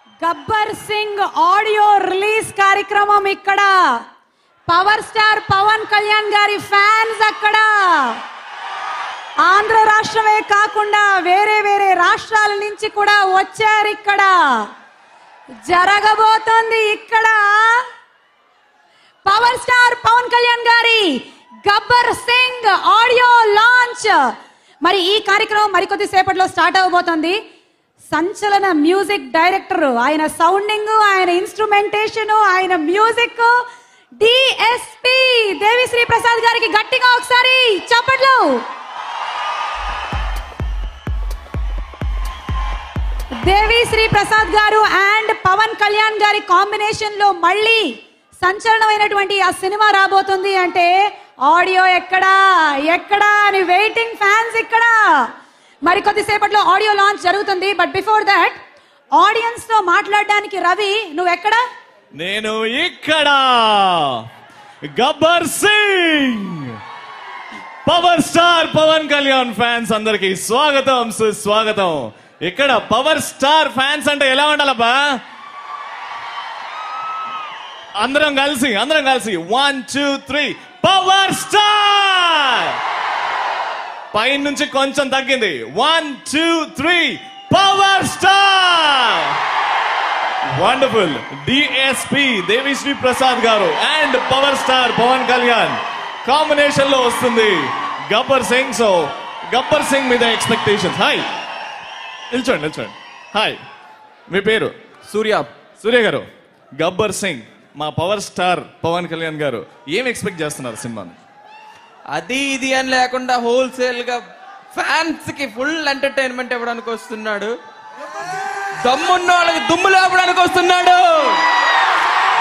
Gabbar Singh audio release కార్యక్రమం ఇక్కడ. Power star Pawan Kalyan గారి ఫ్యాన్స్ అక్కడ. ఆంధ్ర రాష్ట్రమే కాకుండా వేరే వేరే రాష్ట్రాల నుంచి కూడా వచ్చారు. ఇక్కడ జరగబోతోంది ఇక్కడ పవర్ స్టార్ పవన్ కళ్యాణ్ గారి గబ్బర్ సింగ్ ఆడియో లాంచ్. మరి ఈ కార్యక్రమం మరికొద్ది సేపట్లో స్టార్ట్ అవబోతోంది. సంచలన మ్యూజిక్ డైరెక్టర్, ఆయన సౌండింగ్, ఆయన ఇన్స్ట్రుమెంటేషన్, ఆయన మ్యూజిక్ డిఎస్పి దేవిశ్రీ ప్రసాద్ గారికి గట్టిగా ఒకసారి చప్పట్లు. దేవిశ్రీ ప్రసాద్ గారు అండ్ పవన్ కళ్యాణ్ గారి కాంబినేషన్ లో మళ్ళీ సంచలనమైనటువంటి ఆ సినిమా రాబోతుంది అంటే ఆడియో ఎక్కడా ఎక్కడా అని వెయిటింగ్ ఫ్యాన్స్ ఇక్కడ. మరి కొద్దిసేపట్లో ఆడియో లాంచ్ జరుగుతుంది. బట్ బిఫోర్ దట్ ఆడియన్స్ తో మాట్లాడడానికి రవి నువ్వు ఎక్కడ? నేను ఇక్కడ. Gabbar Singh power star Pawan Kalyan fans అందరికి స్వాగతం సుస్వాగతం. ఇక్కడ పవర్ స్టార్ ఫ్యాన్స్ అంటే ఎలా ఉండాలబ్బా? అందరం కలిసి 1 2 3 పవర్ స్టార్. పైన నుంచి కొంచెం తగ్గింది. 1 2 3 power star. Wonderful. DSP Devisri Prasad గారు and power star Pawan Kalyan combination లో వస్తుంది గబ్బర్ సింగ్. సో గబ్బర్ సింగ్ మీద ఎక్స్పెక్టేషన్స్. హాయ్, నిల్చోండి. హాయ్, మీ పేరు? సూర్య గారు. గబ్బర్ సింగ్ మా పవర్ స్టార్ పవన్ కళ్యాణ్ గారు ఏం ఎక్స్పెక్ట్ చేస్తున్నారు సినిమాని? అది ఇది అని లేకుండా హోల్సేల్ గా ఫ్యాన్స్ కి ఫుల్ ఎంటర్టైన్మెంట్ ఇవ్వడానికి వస్తున్నాడు. దమ్మున్న వాళ్ళకి దుమ్ము లేపడానికి వస్తున్నాడు.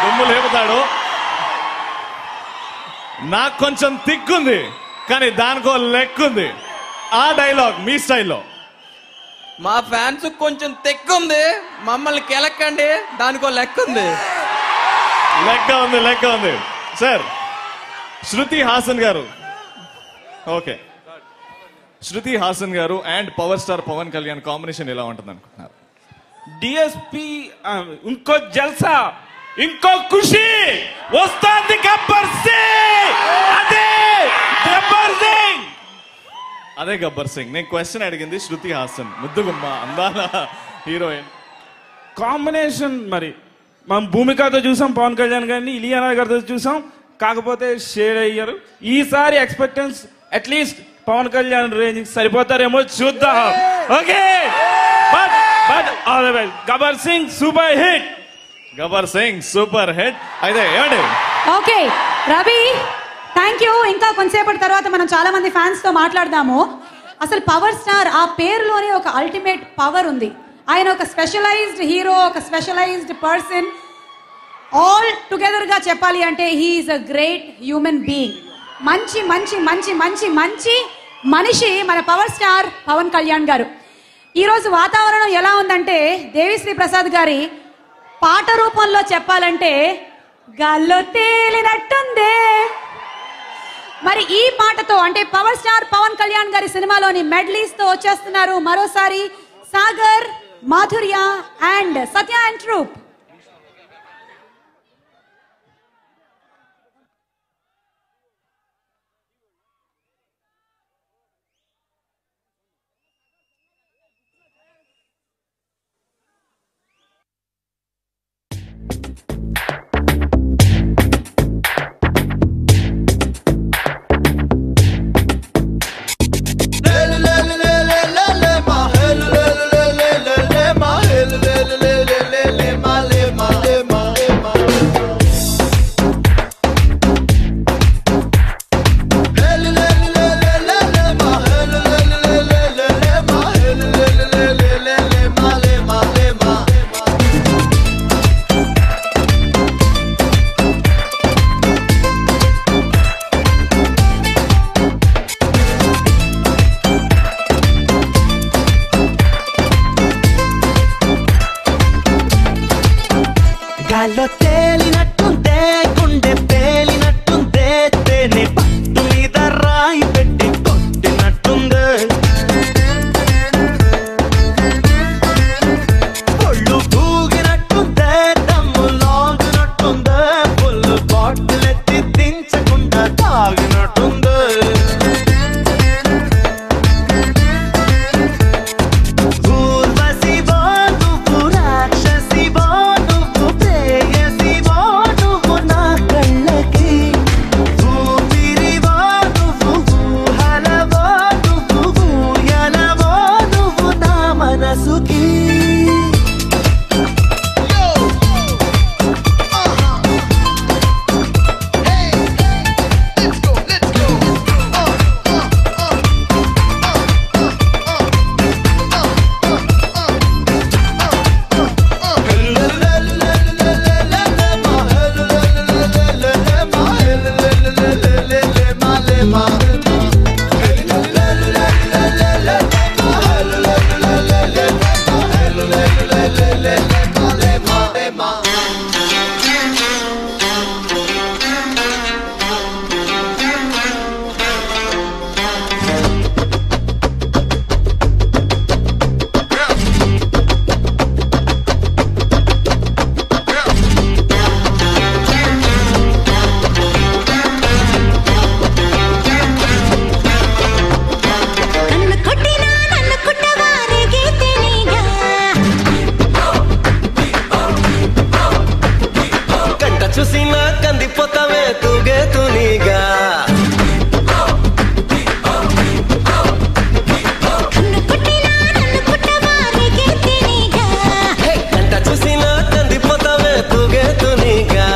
దుమ్ము లేపుతాడు. నాకు కొంచెం తిక్కుంది కానీ దానికో లెక్కుంది. ఆ డైలాగ్ మీ స్టైల్లో. మా ఫ్యాన్స్ కొంచెం తెక్కుంది, మమ్మల్ని కెలక్కండి, దానికో లెక్కుంది. లెక్క ఉంది సార్. శృతి హాసన్ గారు. ఓకే, శృతి హాసన్ గారు and power star Pawan Kalyan combination ఎలా ఉంటుంది అనుకుంటున్నారు? డిఎస్పి ఇంకో జల్సా, ఇంకో ఖుషి వస్తుంది. గబ్బర్ సింగ్ అదే గబ్బర్ సింగ్. నేను క్వశ్చన్ అడిగింది శృతి హాసన్, ముద్దుగుమ్మ, అందాల హీరోయిన్ కాంబినేషన్. మరి మనం భూమికతో చూసాం పవన్ కళ్యాణ్ గారిని, ఇలియానా గారితో చూసాం, కాకపోతే షేడ్ అయ్యారు. ఈసారి expectations at least Pawan Kalyan range సరిపోతారేమో చూద్దాం. Okay, but all the best. Gabbar Singh super hit. Gabbar Singh super hit. అయితే ఏమండి? Okay Ravi, thank you. ఇంకా కొంతసేపటి తర్వాత మనం చాలా మంది ఫ్యాన్స్ తో మాట్లాడదాము. అసలు పవర్ స్టార్ ఆ పేరులోనే ఒక అల్టిమేట్ పవర్ ఉంది. ఆయన ఒక స్పెషలైజ్డ్ హీరో, ఒక స్పెషలైజ్డ్ పర్సన్. ఆల్ టుగెదర్ గా చెప్పాలి అంటే he's a great human being. మంచి మంచి మంచి మంచి మంచి మనిషి మన పవర్ స్టార్ పవన్ కళ్యాణ్ గారు. ఈరోజు వాతావరణం ఎలా ఉందంటే దేవిశ్రీ ప్రసాద్ గారి పాట రూపంలో చెప్పాలంటే గాల్లో తేలినట్టుందే. మరి ఈ పాటతో అంటే పవర్ స్టార్ పవన్ కళ్యాణ్ గారి సినిమాలోని మెడ్లీస్ తో వచ్చేస్తున్నారు మరోసారి Sagar, Madhurya and Satya and troupe. గాల్లో తేలినట్టుందే, గుండె పేలినట్టుందే, తేనె పట్టు మీద రాయి పెట్టి కొట్టినట్టుందే, ఒళ్ళు తూగినట్టు చూసినా కందిపోతావే తూగే తునిగా కంట చూసినా కందిపోతావే తూగే తునిగా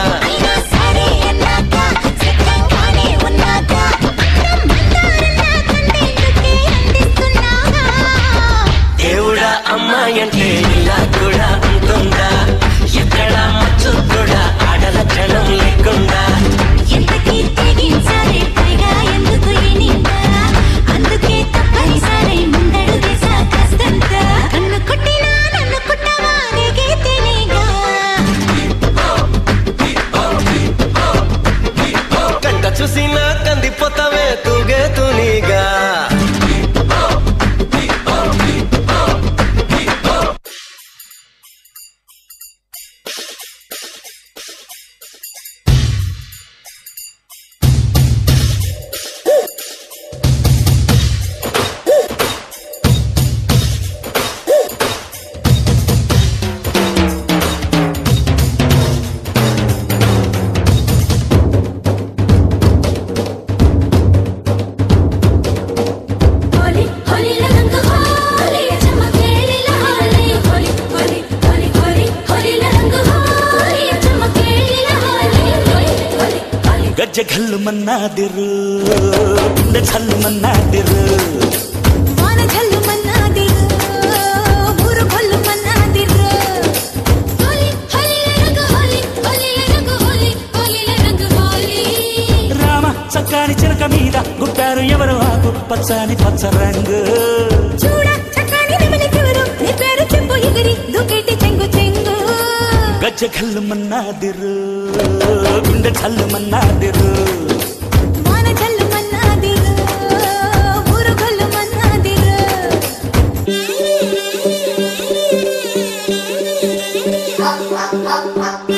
దేవుడా అమ్మాయి అంటే ఇలా కూడా ఉంటుందా ఎక్కడ మచ్చు కూడా ఆడల క్షణం లేకుండా ఎంతకీ తెగించాలి పైగా ఎందుకు ఎనిందా అందుకే తప్పనిసరి ముందడు దిశ కష్టంత కన్ను కుట్టినా నన్ను కుట్టవా నీకే తెలీగా కంట చూసినా కందిపోతావే తూగే తునిగా హోలీ హోలీ రంగ హోలీ చమకేలి హోలీ హోలీ హోలీ హోలీ హోలీ హోలీ రంగ హోలీ చమకేలి హోలీ హోలీ హోలీ హోలీ గజ్జ గల్లు మన్నాదిరు గుండె చల్లు మన్నాదిరు వాన జల్లు మన్నాదిరు ఊరు కొల్లు మన్నాదిరు హోలీ హోలీ రంగ హోలీ హోలీ రంగ హోలీ హోలీ రంగ హోలీ రామ చక్కని చిలక మీద గుట్టారు ఎవరు ఆకు పచ్చని పచ్చ రంగు చూడ చక్కని నెమలి చూరు నీ పేరు చెప్పు ఎగిరి దుకేటి చెంగు చెంగు గజ్జ గల్లు మన్నాదిరు గుండె చల్లు మన్నాదిరు వాన జల్లు మన్నాదిరు ఊరు కొల్లు మన్నాదిరు ఆ